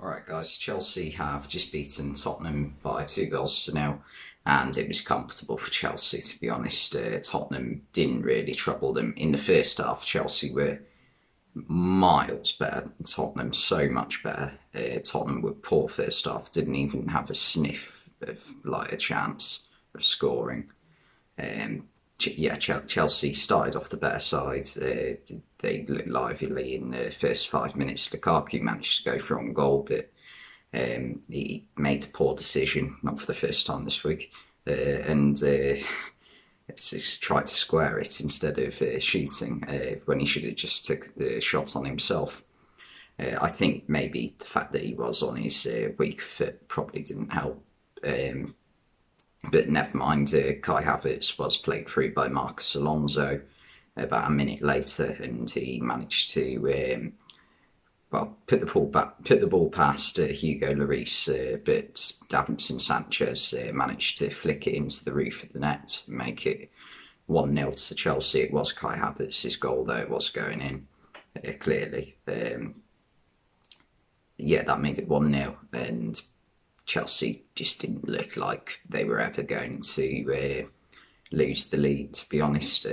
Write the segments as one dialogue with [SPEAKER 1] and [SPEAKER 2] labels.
[SPEAKER 1] Alright guys, Chelsea have just beaten Tottenham by 2 goals to 0, and it was comfortable for Chelsea, to be honest. Tottenham didn't really trouble them. In the first half, Chelsea were miles better than Tottenham, so much better. Tottenham were poor first half, didn't even have a sniff of like a chance of scoring. Um, Chelsea started off the better side. They looked lively in the first 5 minutes. Lukaku managed to go for on goal, but he made a poor decision, not for the first time this week, and tried to square it instead of shooting when he should have just took the shot on himself. I think maybe the fact that he was on his weak foot probably didn't help. But never mind, Kai Havertz was played through by Marcus Alonso about a minute later, and he managed to put the ball past Hugo Lloris, but Davinson Sanchez managed to flick it into the roof of the net and make it 1-0 to Chelsea. It was Kai Havertz's goal, though it was going in clearly. That made it 1-0, and Chelsea just didn't look like they were ever going to lose the lead, to be honest.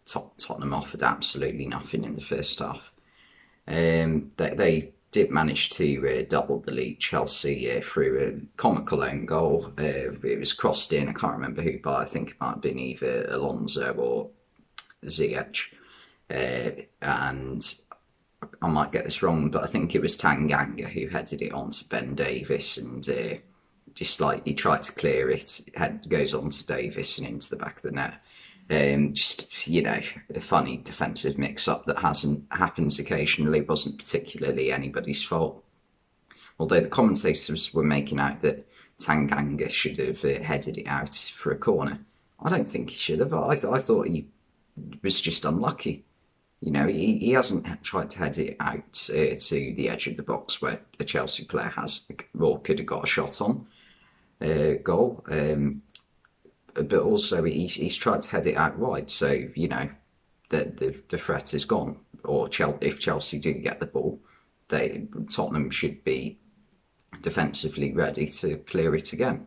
[SPEAKER 1] Tottenham offered absolutely nothing in the first half. They did manage to double the lead, Chelsea, through a comical own goal. It was crossed in, I can't remember who by, I think it might have been either Alonso or Ziyech. And I might get this wrong, but I think it was Tanganga who headed it on to Ben Davies, and just slightly tried to clear it. It goes on to Davies and into the back of the net. A funny defensive mix-up that happens occasionally. Wasn't particularly anybody's fault. Although the commentators were making out that Tanganga should have headed it out for a corner. I don't think he should have. I thought he was just unlucky. He hasn't tried to head it out to the edge of the box where a Chelsea player has or could have got a shot on goal. But also he's tried to head it out wide, so the threat is gone. Or if Chelsea do get the ball, Tottenham should be defensively ready to clear it again.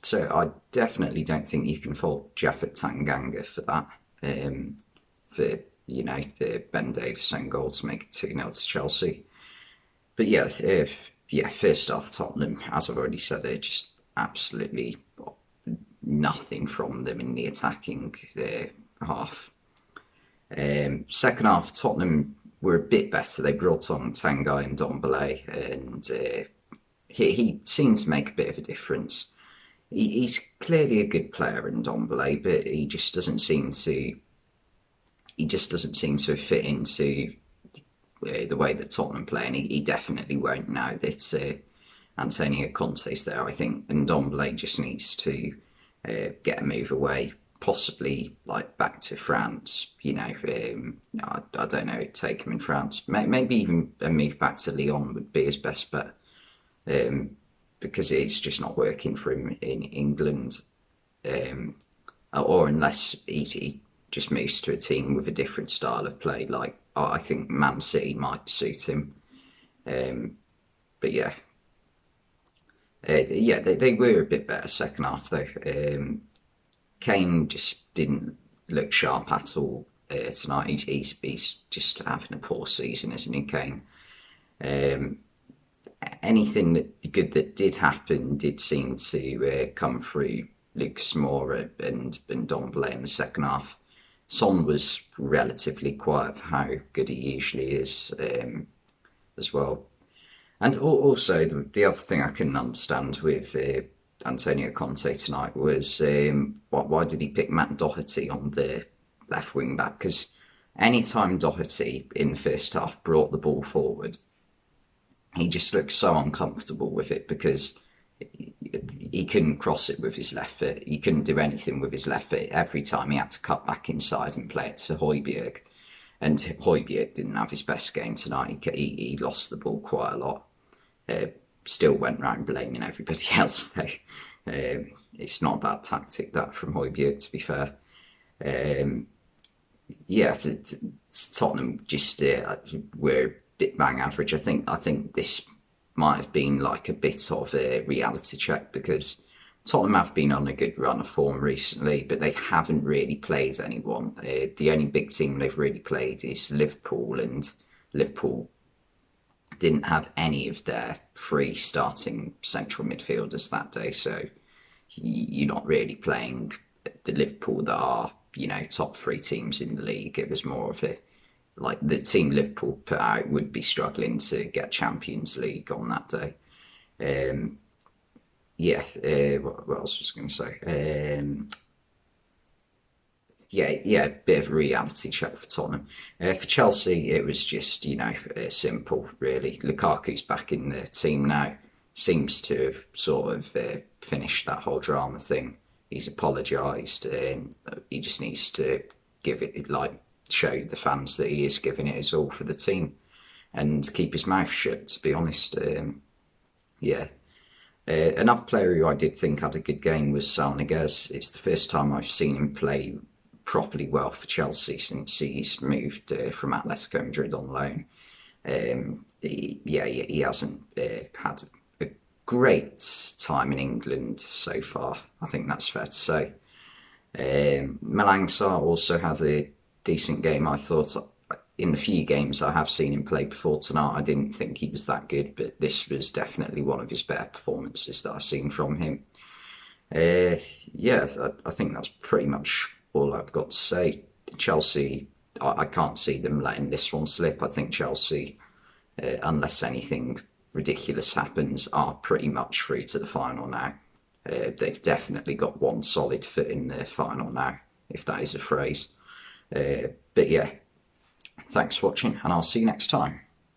[SPEAKER 1] So I definitely don't think you can fault Japhet Tanganga for that. For the Ben Davies own goal to make it 2-0 to Chelsea. But first off, Tottenham, as I've already said, just absolutely nothing from them in the attacking half. Second half, Tottenham were a bit better. They brought on Tanguy and Ndombele, and he seemed to make a bit of a difference. He's clearly a good player in Ndombele, but he just doesn't seem to fit into the way that Tottenham play, and he definitely won't now that Antonio Conte's there. I think Ndombele just needs to get a move away, possibly like back to France. I don't know, take him in France. Maybe even a move back to Lyon would be his best bet, because it's just not working for him in England, or unless he just moves to a team with a different style of play. Like I think Man City might suit him. But they were a bit better second half though. Kane just didn't look sharp at all tonight. He's just having a poor season, isn't he, Kane? Anything good that did happen did seem to come through Lucas Moura and Ndombele in the second half. Son was relatively quiet for how good he usually is, as well. And also, the other thing I couldn't understand with Antonio Conte tonight was why did he pick Matt Doherty on the left wing back? Because anytime Doherty in the first half brought the ball forward, he just looked so uncomfortable with it because he couldn't cross it with his left foot. He couldn't do anything with his left foot. Every time he had to cut back inside and play it to Højbjerg. And Højbjerg didn't have his best game tonight. He lost the ball quite a lot. Still went round blaming everybody else though. It's not a bad tactic that from Højbjerg, to be fair. Tottenham just were a bit bang average. I think this might have been like a bit of a reality check, because Tottenham have been on a good run of form recently, but they haven't really played anyone. The only big team they've really played is Liverpool, and Liverpool didn't have any of their three starting central midfielders that day, so you're not really playing the Liverpool that are, top three teams in the league. It was more of a, like, the team Liverpool put out would be struggling to get Champions League on that day. Yeah, what else was I going to say? Yeah, bit of a reality check for Tottenham. For Chelsea, it was just, simple, really. Lukaku's back in the team now. Seems to have sort of finished that whole drama thing. He's apologised. He just needs to give it, like, show the fans that he is giving it his all for the team and keep his mouth shut, to be honest. Yeah. Another player who I did think had a good game was Sal Niguez. It's the first time I've seen him play properly well for Chelsea since he's moved from Atletico Madrid on loan. He hasn't had a great time in England so far. I think that's fair to say. Malang Sarr also had a decent game. I thought, in the few games I have seen him play before tonight, I didn't think he was that good, but this was definitely one of his better performances that I've seen from him. I think that's pretty much all I've got to say. Chelsea, I can't see them letting this one slip. I think Chelsea, unless anything ridiculous happens, are pretty much through to the final now. They've definitely got one solid foot in the final now, if that is a phrase. But yeah, thanks for watching, and I'll see you next time.